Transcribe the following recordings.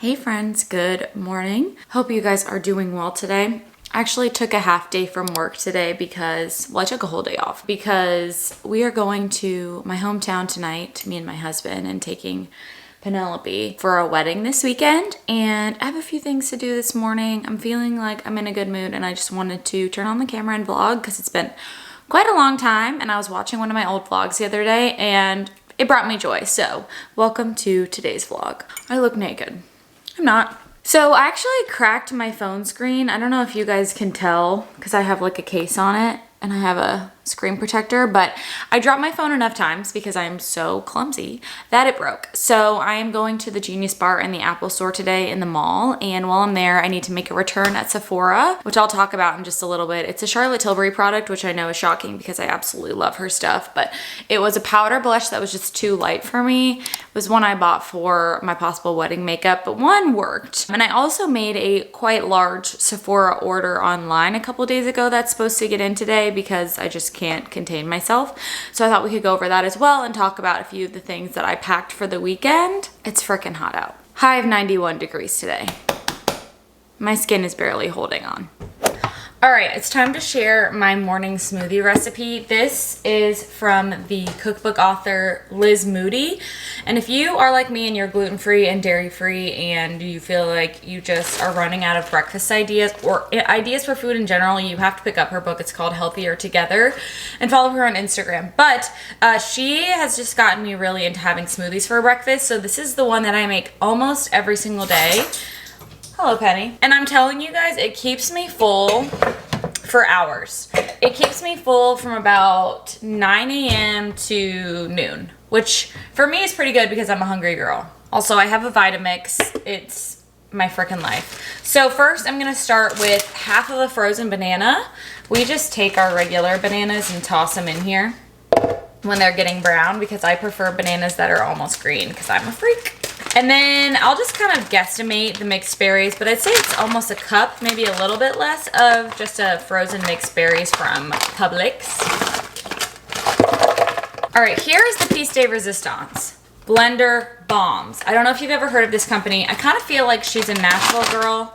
Hey friends, good morning. Hope you guys are doing well today. I actually took a half day from work today because, well, I took a whole day off because we are going to my hometown tonight, me and my husband, and taking Penelope for a wedding this weekend. And I have a few things to do this morning. I'm feeling like I'm in a good mood and I just wanted to turn on the camera and vlog because it's been quite a long time. And I was watching one of my old vlogs the other day and it brought me joy. So welcome to today's vlog. I look naked. I'm not. So I actually cracked my phone screen. I don't know if you guys can tell because I have like a case on it and I have a screen protector, but I dropped my phone enough times because I'm so clumsy that it broke. So I am going to the Genius Bar in the Apple store today in the mall. And while I'm there, I need to make a return at Sephora, which I'll talk about in just a little bit. It's a Charlotte Tilbury product, which I know is shocking because I absolutely love her stuff, but it was a powder blush that was just too light for me. It was one I bought for my possible wedding makeup, but one worked. And I also made a quite large Sephora order online a couple days ago that's supposed to get in today because I just can't contain myself. So I thought we could go over that as well and talk about a few of the things that I packed for the weekend. It's freaking hot out. High of 91 degrees today. My skin is barely holding on. All right, it's time to share my morning smoothie recipe. This is from the cookbook author Liz Moody. And if you are like me and you're gluten-free and dairy-free and you feel like you just are running out of breakfast ideas or ideas for food in general, you have to pick up her book. It's called Healthier Together, and follow her on Instagram. But she has just gotten me really into having smoothies for breakfast. So this is the one that I make almost every single day. Hello, Penny. And I'm telling you guys, it keeps me full for hours. It keeps me full from about 9 a.m. to noon, which for me is pretty good because I'm a hungry girl. Also, I have a Vitamix. It's my freaking life. So first, I'm gonna start with half of a frozen banana. We just take our regular bananas and toss them in here when they're getting brown because I prefer bananas that are almost green because I'm a freak. And then I'll just kind of guesstimate the mixed berries, but I'd say it's almost a cup, maybe a little bit less, of just a frozen mixed berries from Publix. All right, here's the piece de resistance. Blender Bombs. I don't know if you've ever heard of this company. I kind of feel like she's a Nashville girl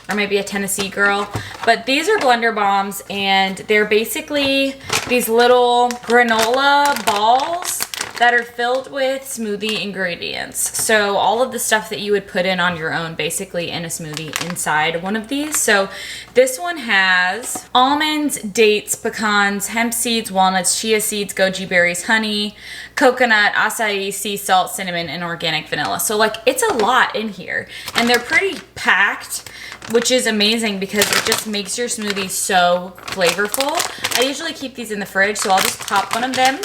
or maybe a Tennessee girl, but these are Blender Bombs and they're basically these little granola balls that are filled with smoothie ingredients. So all of the stuff that you would put in on your own basically in a smoothie inside one of these. So this one has almonds, dates, pecans, hemp seeds, walnuts, chia seeds, goji berries, honey, coconut, acai, sea salt, cinnamon, and organic vanilla. So like it's a lot in here and they're pretty packed, which is amazing because it just makes your smoothie so flavorful. I usually keep these in the fridge, so I'll just pop one of them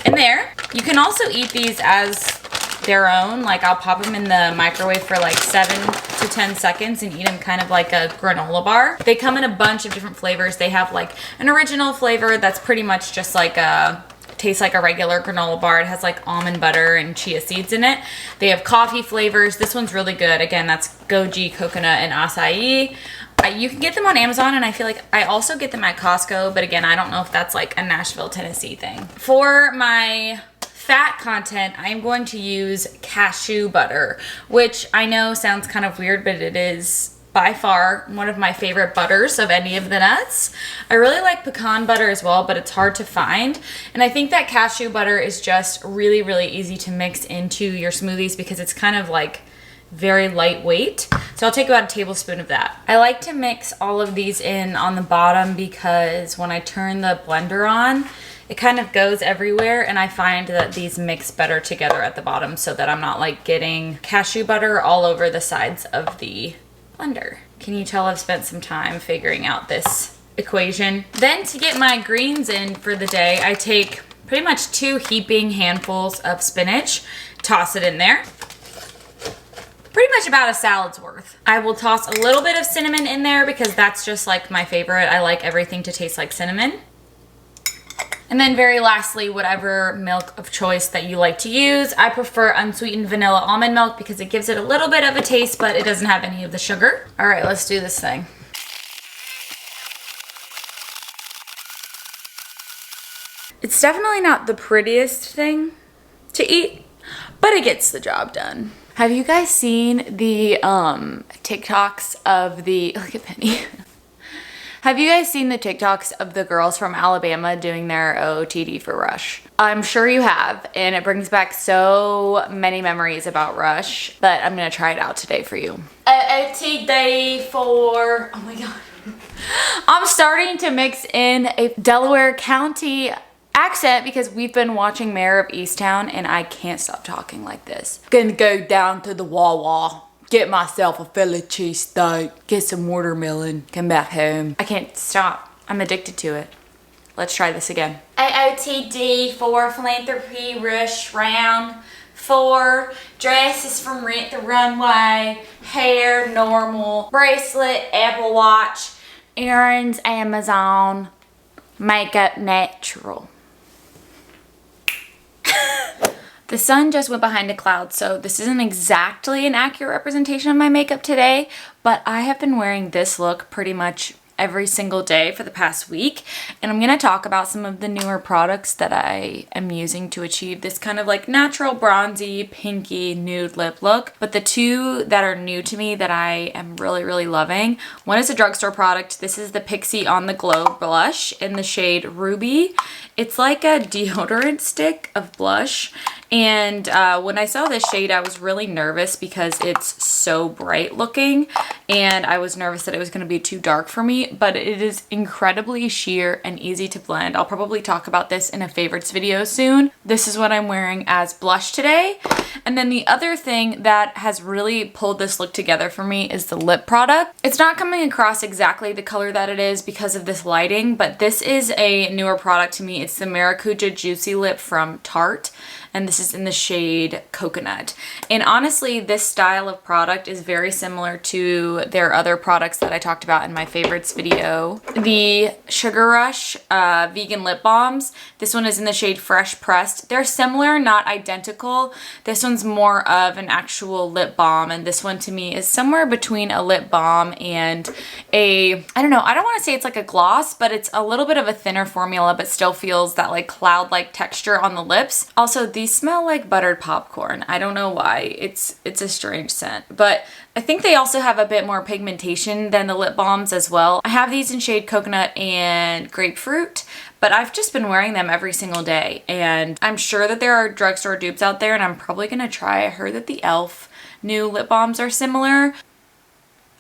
in there. You can also eat these as their own. Like I'll pop them in the microwave for like 7 to 10 seconds and eat them kind of like a granola bar. They come in a bunch of different flavors. They have like an original flavor that's pretty much just like tastes like a regular granola bar. It has like almond butter and chia seeds in it. They have coffee flavors. This one's really good. Again, that's goji, coconut, and acai. You can get them on Amazon, and I feel like I also get them at Costco, but again, I don't know if that's like a Nashville, Tennessee thing. For my fat content, I'm going to use cashew butter, which I know sounds kind of weird, but it is by far one of my favorite butters of any of the nuts. I really like pecan butter as well, but it's hard to find. And I think that cashew butter is just really, really easy to mix into your smoothies because it's kind of like very lightweight. So I'll take about a tablespoon of that. I like to mix all of these in on the bottom because when I turn the blender on, it kind of goes everywhere and I find that these mix better together at the bottom so that I'm not like getting cashew butter all over the sides of the blender. Can you tell I've spent some time figuring out this equation? Then to get my greens in for the day, I take pretty much 2 heaping handfuls of spinach, toss it in there. Pretty much about a salad's worth. I will toss a little bit of cinnamon in there because that's just like my favorite. I like everything to taste like cinnamon. And then very lastly, whatever milk of choice that you like to use. I prefer unsweetened vanilla almond milk because it gives it a little bit of a taste, but it doesn't have any of the sugar. All right, let's do this thing. It's definitely not the prettiest thing to eat, but it gets the job done. Have you guys seen the TikToks of the, look at Penny. Have you guys seen the TikToks of the girls from Alabama doing their OOTD for Rush? I'm sure you have, and it brings back so many memories about Rush, but I'm gonna try it out today for you. OOTD for, oh my God. I'm starting to mix in a Delaware County accent because we've been watching Mayor of Easttown and I can't stop talking like this. Gonna go down to the Wawa, get myself a Philly cheesesteak, get some watermelon, come back home. I can't stop. I'm addicted to it. Let's try this again. AOTD for philanthropy rush round. 4 dresses from Rent the Runway, hair normal, bracelet, Apple Watch, earrings Amazon, makeup natural. The sun just went behind a cloud, so this isn't exactly an accurate representation of my makeup today, but I have been wearing this look pretty much every single day for the past week, and I'm going to talk about some of the newer products that I am using to achieve this kind of like natural bronzy pinky nude lip look. But the two that are new to me that I am really loving, one is a drugstore product. This is the Pixie On The Glow blush in the shade Ruby. It's like a deodorant stick of blush, and when I saw this shade I was really nervous because it's so bright looking, and I was nervous that it was going to be too dark for me, but it is incredibly sheer and easy to blend. I'll probably talk about this in a favorites video soon. This is what I'm wearing as blush today. And then the other thing that has really pulled this look together for me is the lip product. It's not coming across exactly the color that it is because of this lighting, but this is a newer product to me. It's the Maracuja Juicy Lip from Tarte, and this is in the shade Coconut. And honestly, this style of product is very similar to their other products that I talked about in my favorites video. The Sugar Rush vegan lip balms. This one is in the shade Fresh Pressed. They're similar, not identical. This one's more of an actual lip balm, and this one to me is somewhere between a lip balm and a, I don't know, I don't want to say it's like a gloss, but it's a little bit of a thinner formula, but still feels that like cloud-like texture on the lips. Also, these smell like buttered popcorn. I don't know why. It's a strange scent, but I think they also have a bit more pigmentation than the lip balms as well. I have these in shade Coconut and Grapefruit, but I've just been wearing them every single day, and I'm sure that there are drugstore dupes out there, and I'm probably gonna try. I heard that the e.l.f. new lip balms are similar.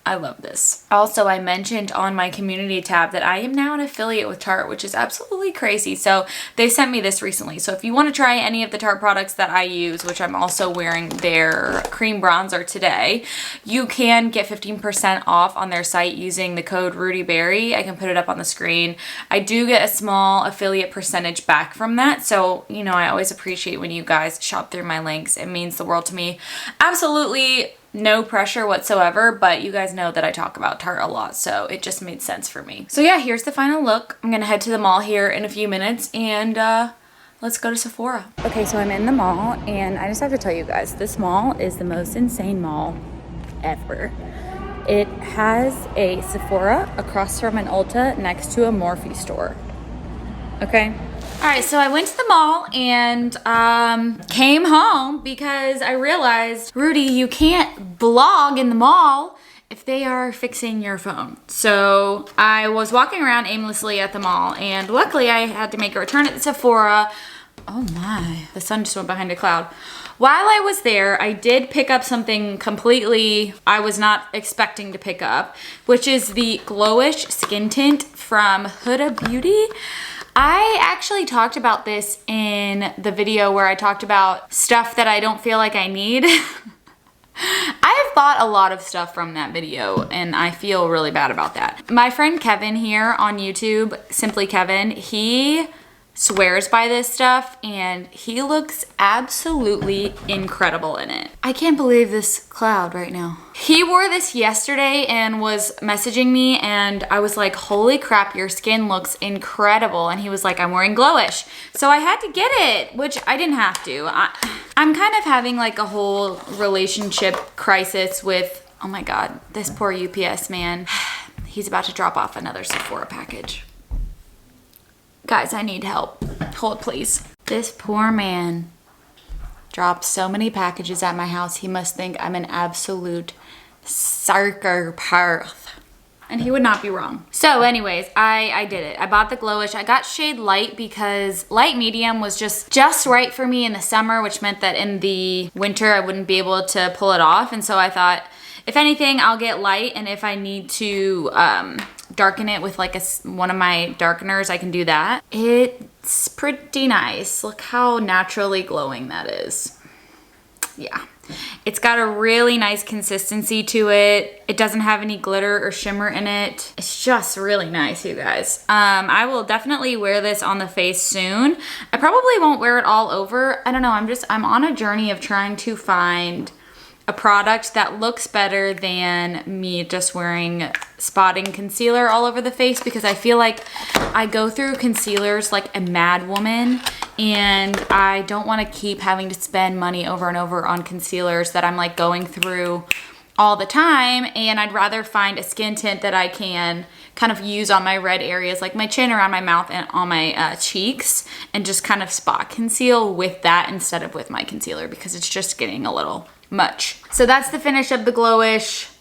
I love this. Also, I mentioned on my community tab that I am now an affiliate with Tarte, which is absolutely crazy. So they sent me this recently. So if you want to try any of the Tarte products that I use, which I'm also wearing their cream bronzer today, you can get 15% off on their site using the code Rudi Berry. I can put it up on the screen. I do get a small affiliate percentage back from that. So, you know, I always appreciate when you guys shop through my links. It means the world to me. Absolutely no pressure whatsoever, but you guys know that I talk about Tarte a lot, so it just made sense for me. So yeah, here's the final look. I'm gonna head to the mall here in a few minutes, and let's go to Sephora. Okay, so I'm in the mall, and I just have to tell you guys, this mall is the most insane mall ever. It has a Sephora across from an Ulta next to a Morphe store. Okay? All right, so I went to the mall and came home because I realized, Rudi, you can't vlog in the mall if they are fixing your phone. So I was walking around aimlessly at the mall, and luckily I had to make a return at the Sephora. Oh my, the sun just went behind a cloud. While I was there, I did pick up something completely I was not expecting to pick up, which is the Glowish Skin Tint from Huda Beauty. I actually talked about this in the video where I talked about stuff that I don't feel like I need. I have bought a lot of stuff from that video, and I feel really bad about that. My friend Kevin here on YouTube, Simply Kevin, he swears by this stuff, and he looks absolutely incredible in it. I can't believe this cloud right now. He wore this yesterday and was messaging me, and I was like, holy crap, your skin looks incredible. And he was like, I'm wearing Glowish. So I had to get it, which I didn't have to. I'm kind of having like a whole relationship crisis with, oh my God, this poor UPS man. He's about to drop off another Sephora package. Guys, I need help. Hold, please. This poor man drops so many packages at my house. He must think I'm an absolute psychopath. And he would not be wrong. So anyways, I did it. I bought the Glowish. I got shade light because light medium was just right for me in the summer, which meant that in the winter I wouldn't be able to pull it off. And so I thought, if anything, I'll get light, and if I need to darken it with like one of my darkeners, I can do that. It's pretty nice. Look how naturally glowing that is. Yeah. It's got a really nice consistency to it. It doesn't have any glitter or shimmer in it. It's just really nice, you guys. I will definitely wear this on the face soon. I probably won't wear it all over. I don't know, I'm on a journey of trying to find a product that looks better than me just wearing spotting concealer all over the face, because I feel like I go through concealers like a mad woman, and I don't want to keep having to spend money over and over on concealers that I'm like going through all the time. And I'd rather find a skin tint that I can kind of use on my red areas, like my chin, around my mouth, and on my cheeks, and just kind of spot conceal with that instead of with my concealer, because it's just getting a little much. So that's the finish of the Glowish,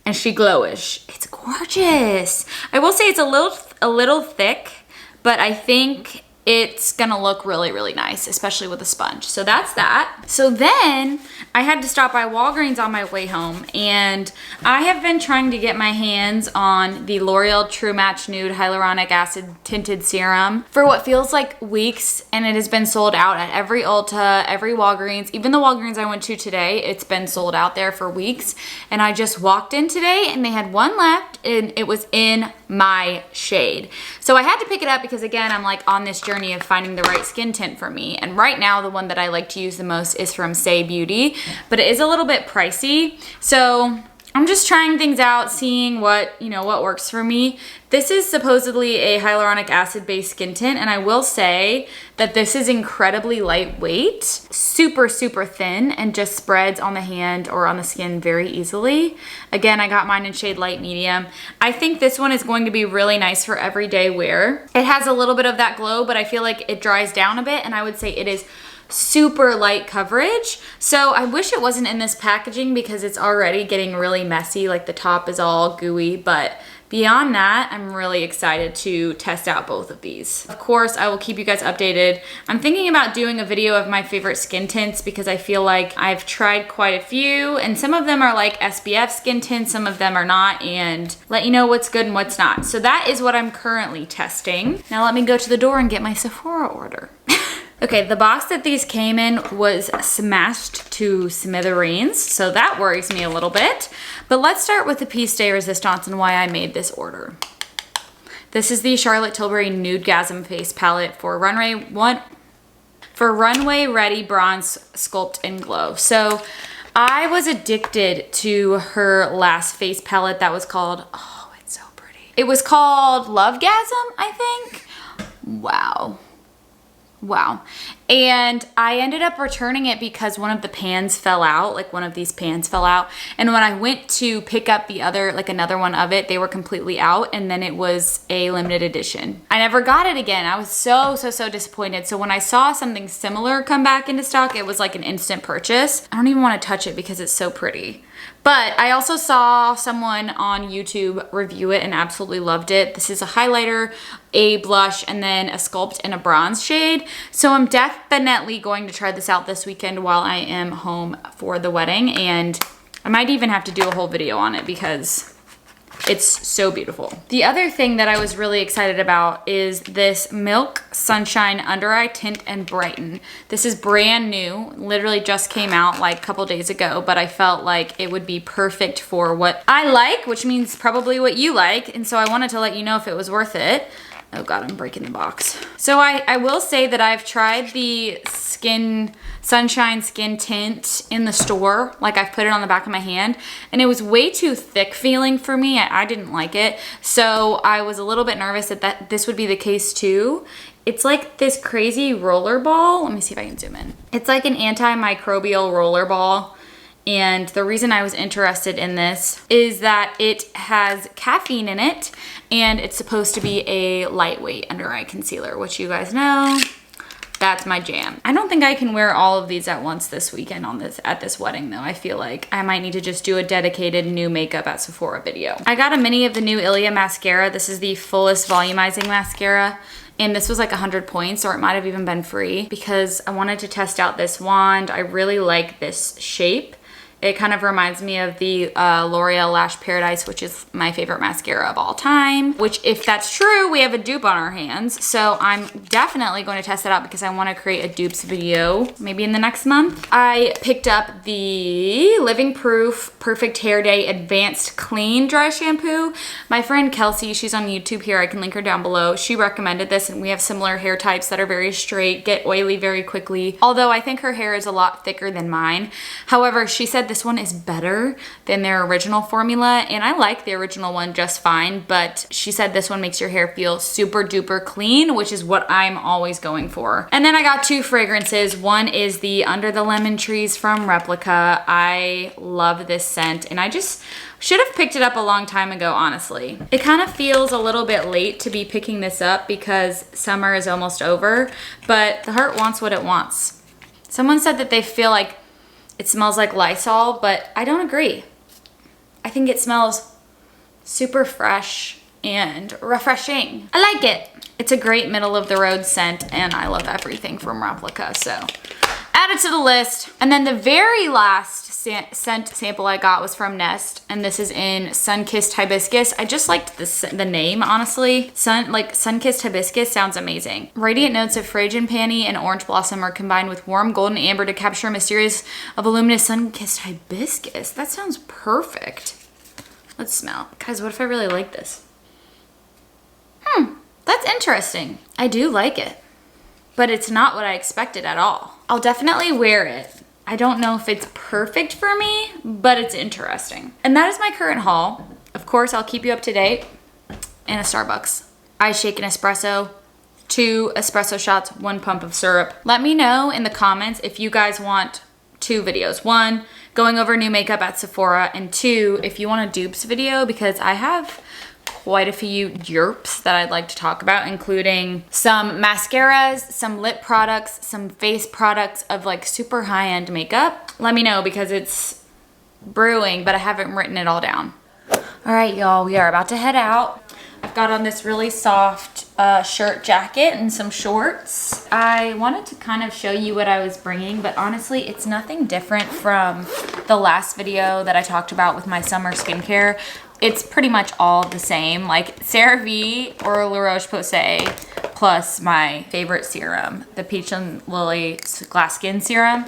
and she glowish. It's gorgeous. I will say it's a little thick, but I think it's gonna look really, really nice, especially with a sponge. So that's that. So then I had to stop by Walgreens on my way home, and I have been trying to get my hands on the L'Oreal True Match Nude Hyaluronic Acid Tinted Serum for what feels like weeks, and it has been sold out at every Ulta, every Walgreens, even the Walgreens I went to today, it's been sold out there for weeks. And I just walked in today and they had one left, and it was in my shade. So I had to pick it up because, again, I'm like on this journey of finding the right skin tint for me. And right now the one that I like to use the most is from Say Beauty, but it is a little bit pricey. So I'm just trying things out, seeing what works for me. This is supposedly a hyaluronic acid based skin tint, and I will say that this is incredibly lightweight, super, super thin, and just spreads on the hand or on the skin very easily. Again, I got mine in shade light medium. I think this one is going to be really nice for everyday wear. It has a little bit of that glow, but I feel like it dries down a bit, and I would say it is super light coverage. So I wish it wasn't in this packaging because it's already getting really messy. Like the top is all gooey, but beyond that, I'm really excited to test out both of these. Of course, I will keep you guys updated. I'm thinking about doing a video of my favorite skin tints because I feel like I've tried quite a few, and some of them are like SPF skin tints, some of them are not, and let you know what's good and what's not. So that is what I'm currently testing. Now let me go to the door and get my Sephora order. Okay, the box that these came in was smashed to smithereens, so that worries me a little bit. But let's start with the piece de resistance and why I made this order. This is the Charlotte Tilbury Nudegasm Face Palette for Runway Ready Bronze Sculpt and Glow. So I was addicted to her last face palette that was called, oh, it's so pretty. It was called Lovegasm, I think. Wow. And I ended up returning it because one of the pans fell out, like one of these pans fell out. And when I went to pick up the other, like another one of it, they were completely out, and then it was a limited edition. I never got it again. I was so disappointed. So when I saw something similar come back into stock, it was like an instant purchase. I don't even want to touch it because it's so pretty. But I also saw someone on YouTube review it and absolutely loved it. This is a highlighter, a blush, and then a sculpt in a bronze shade. So I'm definitely going to try this out this weekend while I am home for the wedding. And I might even have to do a whole video on it because it's so beautiful. The other thing that I was really excited about is this Milk Sunshine Under Eye Tint and Brighten. This is brand new, literally just came out like a couple days ago, but I felt like it would be perfect for what I like, which means probably what you like. And so I wanted to let you know if it was worth it. Oh God, I'm breaking the box. So I will say that I've tried the Sunshine Skin Tint in the store. Like I've put it on the back of my hand, and it was way too thick feeling for me. I didn't like it. So I was a little bit nervous that this would be the case too. It's like this crazy roller ball. Let me see if I can zoom in. It's like an antimicrobial roller ball. And the reason I was interested in this is that it has caffeine in it, and it's supposed to be a lightweight under eye concealer, which you guys know, That's my jam. I don't think I can wear all of these at once this weekend at this wedding though. I feel like I might need to just do a dedicated new makeup at Sephora video. I got a mini of the new Ilia mascara. This is the fullest volumizing mascara. And this was like 100 points, or it might have even been free, because I wanted to test out this wand. I really like this shape. It kind of reminds me of the L'Oreal Lash Paradise, which is my favorite mascara of all time. Which, if that's true, we have a dupe on our hands. So I'm definitely going to test it out because I want to create a dupes video maybe in the next month. I picked up the Living Proof Perfect Hair Day Advanced Clean Dry Shampoo. My friend Kelsey, she's on YouTube here. I can link her down below. She recommended this, and we have similar hair types that are very straight, get oily very quickly. Although I think her hair is a lot thicker than mine. However, she said this one is better than their original formula, and I like the original one just fine, but she said this one makes your hair feel super duper clean, which is what I'm always going for. And then I got two fragrances. One is the Under the Lemon Trees from Replica. I love this scent, and I just should have picked it up a long time ago, honestly. It kind of feels a little bit late to be picking this up because summer is almost over, but the heart wants what it wants. Someone said that they feel like it smells like Lysol, but I don't agree. I think it smells super fresh and refreshing. I like it. It's a great middle of the road scent, and I love everything from Replica, so add it to the list. And then the very last scent sample I got was from Nest, and this is in Sun-Kissed Hibiscus. I just liked the name, honestly. Sun-Kissed Hibiscus sounds amazing. Radiant notes of Phrygian Panny and Orange Blossom are combined with warm golden amber to capture a mysterious, voluminous sun-kissed hibiscus. That sounds perfect. Let's smell. Guys, what if I really like this? That's interesting. I do like it, but it's not what I expected at all. I'll definitely wear it. I don't know if it's perfect for me, but it's interesting. And that is my current haul. Of course, I'll keep you up to date. And a Starbucks. I shake an espresso, 2 espresso shots, 1 pump of syrup. Let me know in the comments if you guys want 2 videos. 1, going over new makeup at Sephora, and 2, if you want a dupes video, because I have quite a few dupes that I'd like to talk about, including some mascaras, some lip products, some face products of like super high-end makeup. Let me know because it's brewing, but I haven't written it all down. All right, y'all, we are about to head out. I've got on this really soft shirt jacket and some shorts. I wanted to kind of show you what I was bringing, but honestly, it's nothing different from the last video that I talked about with my summer skincare. It's pretty much all the same, like CeraVe or La Roche-Posay, plus my favorite serum, the Peach and Lily Glass Skin Serum.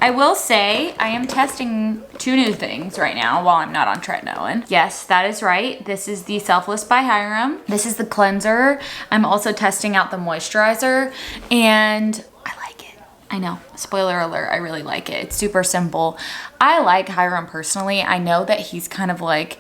I will say I am testing 2 new things right now while I'm not on tretinoin. Yes, that is right. This is the Selfless by Hyram. This is the cleanser. I'm also testing out the moisturizer, and I like it. I know, spoiler alert, I really like it. It's super simple. I like Hyram personally. I know that he's kind of like,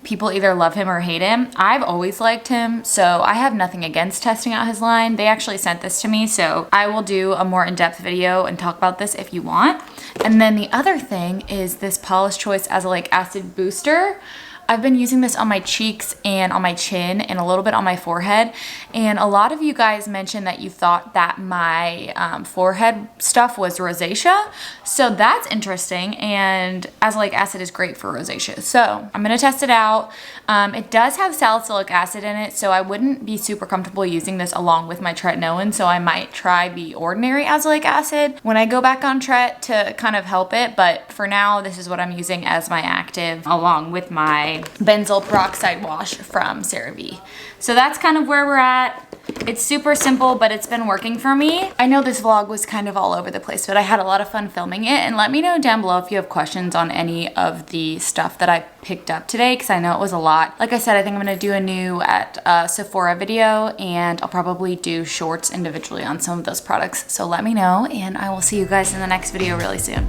people either love him or hate him. I've always liked him, so I have nothing against testing out his line. They actually sent this to me, so I will do a more in-depth video and talk about this if you want. And then the other thing is this Paula's Choice Azelaic Acid Booster. I've been using this on my cheeks and on my chin and a little bit on my forehead, and a lot of you guys mentioned that you thought that my forehead stuff was rosacea, so that's interesting, and azelaic acid is great for rosacea, so I'm gonna test it out. It does have salicylic acid in it, so I wouldn't be super comfortable using this along with my tretinoin, so I might try the ordinary azelaic acid when I go back on tret to kind of help it, but for now this is what I'm using as my active along with my benzoyl peroxide wash from CeraVe. So that's kind of where we're at. It's super simple, but it's been working for me. I know this vlog was kind of all over the place, but I had a lot of fun filming it, and let me know down below if you have questions on any of the stuff that I picked up today, because I know it was a lot. Like I said, I think I'm gonna do a new at Sephora video, and I'll probably do shorts individually on some of those products. So let me know, and I will see you guys in the next video really soon.